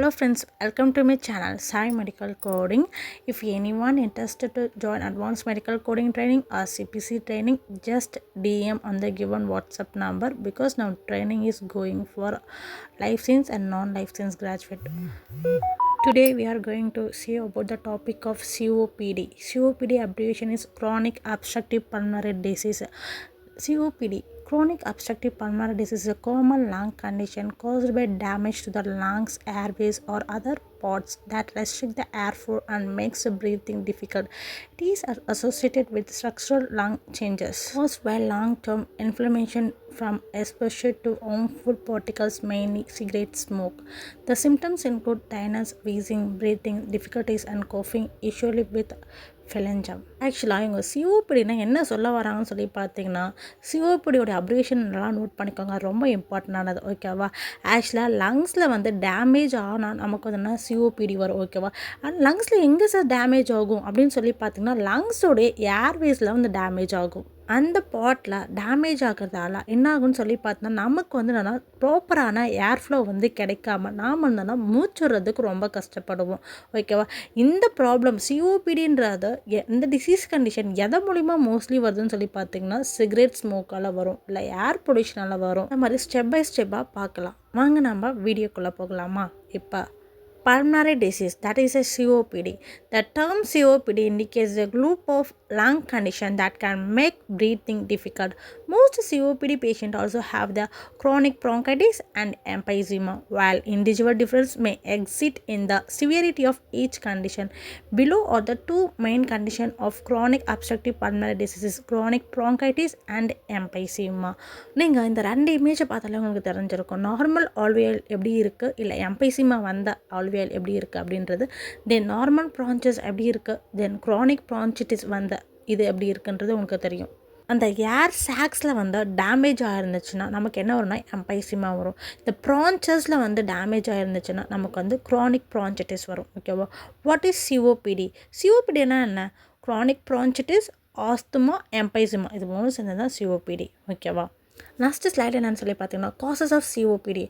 Hello friends, welcome to my channel Sai Medical Coding. If anyone interested to join advanced medical coding training or CPC training, just DM on the given WhatsApp number because now training is going for life science and non-life science graduate. Today we are going to see about the topic of COPD. COPD abbreviation is chronic obstructive pulmonary disease. COPD, chronic obstructive pulmonary disease, is a common lung condition caused by damage to the lungs, airways, or other parts that restrict the airflow and makes breathing difficult. These are associated with structural lung changes caused by long-term inflammation from exposure to harmful particles, mainly cigarette smoke. The symptoms include tiredness, wheezing, breathing difficulties, and coughing, usually with phlegm. ஆக்சுவலாக இவங்க சிஓபிடினா என்ன சொல்ல வராங்கன்னு சொல்லி பார்த்தீங்கன்னா, சிஓபிடியோட abbreviation நல்லா note பண்ணிக்கோங்க, ரொம்ப இம்பார்ட்டண்டானது. ஓகேவா? ஆக்சுவலாக லங்ஸில் வந்து டேமேஜ் ஆனால் நமக்கு வந்து சிஓபிடி வரும். ஓகேவா? அண்ட் லங்ஸில் எங்கே சார் டேமேஜ் ஆகும் அப்படின்னு சொல்லி பார்த்தீங்கன்னா, லங்ஸோடைய ஏர்வேஸில் வந்து டேமேஜ் ஆகும். அந்த பாட்டில் டேமேஜ் ஆகிறதால என்ன ஆகுன்னு சொல்லி பார்த்தோன்னா, நமக்கு வந்து என்னென்னா ப்ராப்பரான ஏர்ஃப்ளோ வந்து கிடைக்காம நாம் வந்து மூச்சுறதுக்கு ரொம்ப கஷ்டப்படுவோம். ஓகேவா? இந்த ப்ராப்ளம் சிஓபிடின்றது இந்த டிசீஸ் கண்டிஷன் எதை மூலிமா மோஸ்ட்லி வருதுன்னு சொல்லி பார்த்தீங்கன்னா, சிகரெட் ஸ்மோக்கால் வரும், இல்லை ஏர் பொல்யூஷனால் வரும். இந்த மாதிரி ஸ்டெப் பை ஸ்டெப்பாக பார்க்கலாம். வாங்க நம்ம வீடியோக்குள்ளே போகலாமா? இப்போ pulmonary disease, that is a COPD. The term COPD indicates a group of lung condition that can make breathing difficult. Most COPD patients also have the chronic bronchitis and emphysema. While individual difference may exist in the severity of each condition, below are the two main conditions of chronic obstructive pulmonary disease: chronic bronchitis and emphysema. நீங்கள் இந்த ரெண்டு இமேஜை பார்த்தாலே உங்களுக்கு தெரிஞ்சிருக்கும், normal ஆல்வியல் எப்படி இருக்குது, இல்லை எம்பைசிமா வந்த ஆல்வியல் எப்படி இருக்குது அப்படின்றது. தென் நார்மல் ப்ரான்ச்சஸ் எப்படி இருக்குது, தென் க்ரானிக் ப்ரான்ச்சிட்டிஸ் வந்த இது எப்படி இருக்குன்றது உங்களுக்கு தெரியும். அந்த ஏர் சாக்ஸில் வந்து டேமேஜ் ஆகிருந்துச்சுன்னா நமக்கு என்ன வரும்னா எம்பைசிமா வரும். இந்த ப்ரான்ச்சஸில் வந்து டேமேஜ் ஆகிருந்துச்சுன்னா நமக்கு வந்து க்ரானிக் ப்ரான்ச்சிட்டிஸ் வரும். ஓகேவா? What is COPD? சிஓபிடினா என்ன? க்ரானிக் ப்ரான்ச்சிட்டிஸ், ஆஸ்துமா, எம்பைசிமா, இது மூணு சேர்ந்து தான் சிஓபிடி. ஓகேவா? நெக்ஸ்ட் ஸ்லைட் என்னன்னு சொல்லி பார்த்தீங்கன்னா, causes of COPD: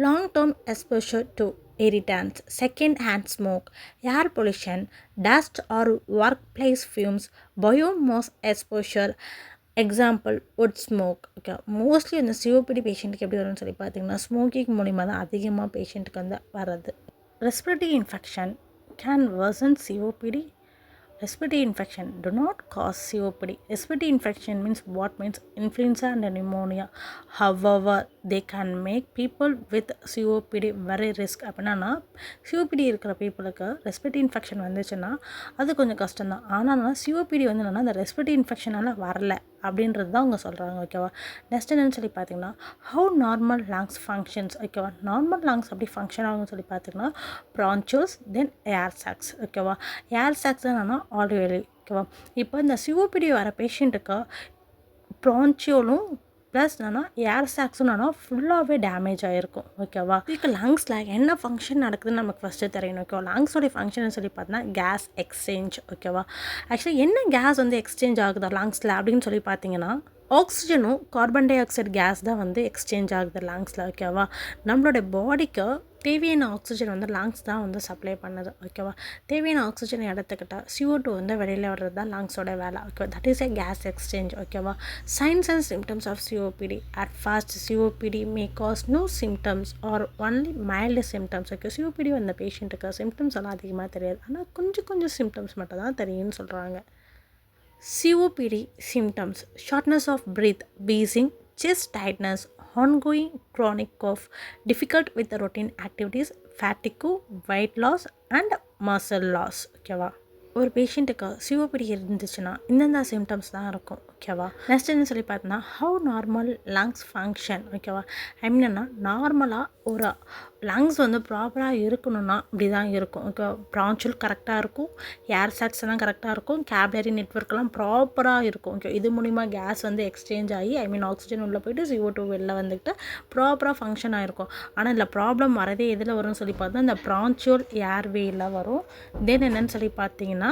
long term exposure to irritants, second hand smoke, air pollution, dust or workplace fumes, biomass exposure, example wood smoke. Okay, mostly இந்த சிஓபிடி பேஷண்ட்டுக்கு எப்படி வரும்னு சொல்லி பார்த்தீங்கன்னா, ஸ்மோக்கிங் மூலிமா தான் அதிகமாக பேஷண்ட்டுக்கு வந்து வர்றது. Respiratory infection can worsen COPD. Respiratory infection do not cause COPD. Respiratory infection means what? Means influenza and pneumonia. However, they can make people with COPD very risk. அப்படின்னா COPD இருக்கிற பீப்புளுக்கு ரெஸ்பிரேட்டரி இன்ஃபெக்ஷன் வந்துச்சுன்னா அது கொஞ்சம் கஷ்டம்தான். ஆனால் COPD வந்து என்னென்னா அந்த ரெஸ்பிரேட்டரி இன்ஃபெக்ஷனால் வரல அப்படின்றது தான் அவங்க சொல்கிறாங்க. ஓகேவா? நெக்ஸ்ட் என்னென்னு சொல்லி பார்த்தீங்கன்னா, ஹவு நார்மல் லங்ஸ் ஃபங்க்ஷன்ஸ். ஓகேவா? நார்மல் லங்ஸ் அப்படி ஃபங்க்ஷன் ஆகும்னு சொல்லி பார்த்தீங்கன்னா, ப்ரான்ச்சோஸ், தென் ஏர் சாக்ஸ். ஓகேவா? ஏர் சாக்ஸ் தான் என்னென்னா ஆல்வேலி. ஓகேவா? இப்போ இந்த சிஓபிடி வர பேஷண்ட்டுக்கு ப்ரான்ச்சியோலும் ப்ளஸ் என்னென்னா ஏர் சாக்ஸும் என்னென்னா ஃபுல்லாகவே டேமேஜ் ஆகிருக்கும். ஓகேவா? இதுக்கு லங்ஸில் என்ன ஃபங்க்ஷன் நடக்குதுன்னு நமக்கு ஃபஸ்ட்டு தெரியணும். ஓகேவா? லங்ஸோடைய ஃபங்க்ஷன் சொல்லி பார்த்தோன்னா கேஸ் எக்ஸ்சேஞ்ச். ஓகேவா? ஆக்சுவலி என்ன கேஸ் வந்து எக்ஸ்சேஞ்ச் ஆகுதா லங்ஸில் அப்படின்னு சொல்லி பார்த்தீங்கன்னா, ஆக்சிஜனும் கார்பன் டை ஆக்சைடு கேஸ் தான் வந்து எக்ஸ்சேஞ்ச் ஆகுது லங்ஸில். ஓகேவா? நம்மளோட பாடிக்கு தேவையான ஆக்சிஜன் வந்து லங்ஸ் தான் வந்து சப்ளை பண்ணுது. ஓகேவா? தேவையான ஆக்சிஜன் எடுத்துக்கிட்டால் CO2 வந்து வெளியில் வர்றது தான் லங்ஸோட வேலை. ஓகேவா? That is a gas exchange. ஓகேவா? Signs and symptoms of COPD. At first COPD may cause no symptoms or only mild symptoms. Okay, COPD வந்த பேஷண்ட்டுக்கு சிம்டம்ஸ் எல்லாம் அதிகமாக தெரியாது, ஆனால் கொஞ்சம் சிம்டம்ஸ் மட்டும் தான் தெரியும்னு சொல்கிறாங்க. COPD symptoms: shortness of breath, wheezing, chest tightness, ongoing chronic cough, difficult with the routine activities, fatigue, weight loss and muscle loss. ஓகேவா? ஒரு பேஷண்ட்டுக்கு சிஓபிடி இருந்துச்சுன்னா இந்தந்த சிம்டம்ஸ் தான் இருக்கும். ஓகேவா? நெக்ஸ்ட் என்ன சொல்லி பார்த்தோன்னா, ஹவு நார்மல் லங்ஸ் ஃபங்க்ஷன். ஓகேவா? ஐ மீன் என்ன, நார்மலாக ஒரு லங்ஸ் வந்து ப்ராப்பராக இருக்கணும்னா இப்படி தான் இருக்கும். ஓகே, ப்ரான்ச்சுல் கரெக்டாக இருக்கும், ஏர் சாக்ஸ் எல்லாம் கரெக்டாக இருக்கும், கேப்லரி நெட்வொர்க்லாம் ப்ராப்பராக இருக்கும். ஓகே, இது மூலிமா கேஸ் வந்து எக்ஸ்சேஞ்ச் ஆகி ஐ மீன் ஆக்சிஜன் உள்ளே போய்ட்டு CO2 வெளில வந்துக்கிட்டு ப்ராப்பராக ஃபங்க்ஷன் ஆகிருக்கும். ஆனால் இதில் ப்ராப்ளம் வரதே எதில் வரும்னு சொல்லி பார்த்தா இந்த ப்ரான்ச்சுவல் ஏர்வேயில் வரும். தென் என்னன்னு சொல்லி பார்த்தீங்கன்னா,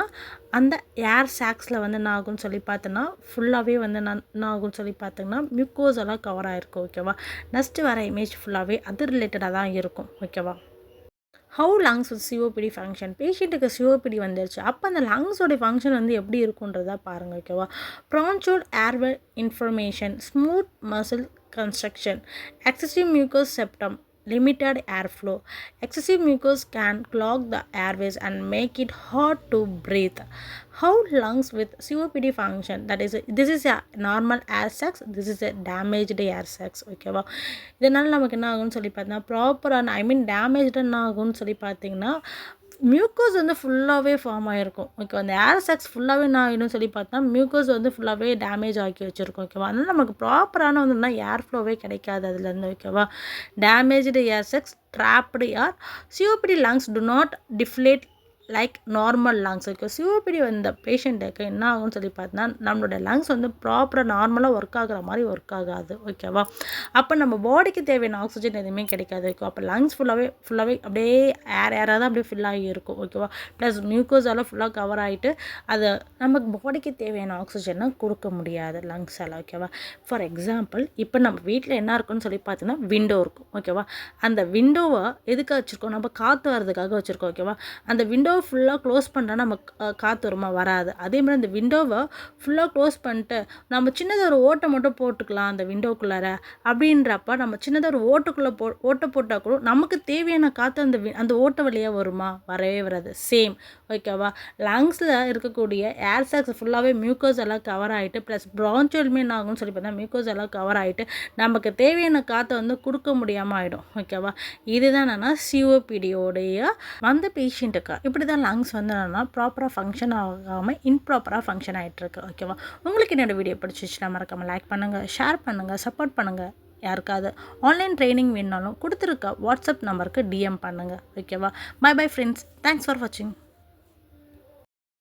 அந்த ஏர் சாக்ஸில் வந்து என்ன ஆகும்னு சொல்லி பார்த்தோன்னா ஃபுல்லாகவே வந்து என்ன ஆகும்னு சொல்லி பார்த்தீங்கன்னா மியூக்கோஸ் எல்லாம் கவர் ஆகிருக்கும். ஓகேவா? நெக்ஸ்ட்டு வர இமேஜ் ஃபுல்லாகவே அது ரிலேட்டடாக தான் இருக்கும். ஓகேவா? How lungs with COPD function. பேஷண்ட்டுக்கு சிஓபிடி வந்துருச்சு, அப்போ அந்த லங்ஸோடைய ஃபங்க்ஷன் வந்து எப்படி இருக்குன்றதா பாருங்கள். ஓகேவா. Bronchial airway inflammation, smooth muscle constriction, excessive mucus sputum, limited airflow. Excessive mucus can clog the airways and make it hard to breathe. How lungs with COPD function, that is this is a normal air sacs, this is a damaged air sacs. ஓகேவா. இதனால் நமக்கு என்ன ஆகும்னு சொல்லி பார்த்தீங்கன்னா ப்ராப்பரான damaged என்ன ஆகும்னு சொல்லி பார்த்தீங்கன்னா மியூக்கோஸ் வந்து ஃபுல்லாகவே ஃபார்ம் ஆகிருக்கும். ஓகே. அந்த ஏர் சாக்ஸ் ஃபுல்லாகவே என்ன ஆகிடும்னு சொல்லி பார்த்தா மியூக்கோஸ் வந்து ஃபுல்லாகவே டேமேஜ் ஆக்கி வச்சுருக்கோம். ஓகேவா. அதனால் நமக்கு ப்ராப்பரான வந்துன்னா ஏர் ஃப்ளோவே கிடைக்காது அதுலேருந்து. ஓகேவா. Damaged air sacs, trapped air, COPD lungs do not deflate like normal lungs. Okay. COPD வந்த பேஷண்ட்டுக்கு என்ன ஆகும்னு சொல்லி பார்த்தீங்கன்னா நம்மளோட லங்ஸ் வந்து ப்ராப்பராக நார்மலாக ஒர்க் ஆகிற மாதிரி ஒர்க் ஆகாது. ஓகேவா. அப்போ நம்ம பாடிக்கு தேவையான ஆக்சிஜன் எதுவுமே கிடைக்காது. ஓகே. அப்போ லங்ஸ் ஃபுல்லாகவே அப்படியே ஏராக தான் அப்படியே ஃபில் ஆகி இருக்கும். ஓகேவா. ப்ளஸ் மியூக்கோஸால் ஃபுல்லாக கவர் ஆகிட்டு அதை நமக்கு பாடிக்கு தேவையான ஆக்சிஜனை கொடுக்க முடியாது லங்ஸால். ஓகேவா. ஃபார் எக்ஸாம்பிள் இப்போ நம்ம வீட்டில் என்ன இருக்குன்னு சொல்லி பார்த்தீங்கன்னா விண்டோ இருக்கும். ஓகேவா. அந்த விண்டோவை எதுக்காக வச்சுருக்கோம், நம்ம காற்று வர்றதுக்காக வச்சுருக்கோம். ஓகேவா. அந்த விண்டோ ஃபுல்லாக க்ளோஸ் பண்ணால் நமக்கு காற்று வருமா, வராது. அதே மாதிரி அந்த விண்டோவை ஃபுல்லாக க்ளோஸ் பண்ணிட்டு நம்ம சின்னதாக ஒரு ஓட்டை மட்டும் போட்டுக்கலாம் அந்த விண்டோக்குள்ளார. அப்படின்றப்ப நம்ம சின்னதாக ஒரு ஓட்டை போட்டால் கூட நமக்கு தேவையான காற்று அந்த ஓட்டை வழியாக வருமா, வரவே வராது. சேம். ஓகேவா. லங்ஸில் இருக்கக்கூடிய ஏர் சாக்ஸ் ஃபுல்லாகவே மியூக்கோஸ் எல்லாம் கவர் ஆகிட்டு ப்ளஸ் ப்ரான்ச்சோலுமே என்ன ஆகும்னு சொல்லி பார்த்தா மியூக்கோஸ் எல்லாம் கவர் ஆகிட்டு நமக்கு தேவையான காற்றை வந்து கொடுக்க முடியாமல் ஆகிடும். ஓகேவா. இதுதான் என்னென்னா சிஓபிடியோடைய அந்த பேஷண்ட்டுக்கு இப்படி தான் லங்ஸ் வந்து என்னென்னா ப்ராப்பராக ஃபங்க்ஷன் ஆகாமல் இன்ப்ராப்பராக ஃபங்க்ஷன் ஆகிட்டுருக்கு. ஓகேவா. உங்களுக்கு என்னோடய வீடியோ பிடிச்சிச்சுன்னா மறக்காமல் லைக் பண்ணுங்கள், ஷேர் பண்ணுங்கள், சப்போர்ட் பண்ணுங்கள். யாருக்காவது ஆன்லைன் ட்ரைனிங் வேணுனாலும் கொடுத்துருக்க வாட்ஸ்அப் நம்பருக்கு டிஎம் பண்ணுங்கள். ஓகேவா. Bye friends. தேங்க்ஸ் ஃபார் வாட்சிங்.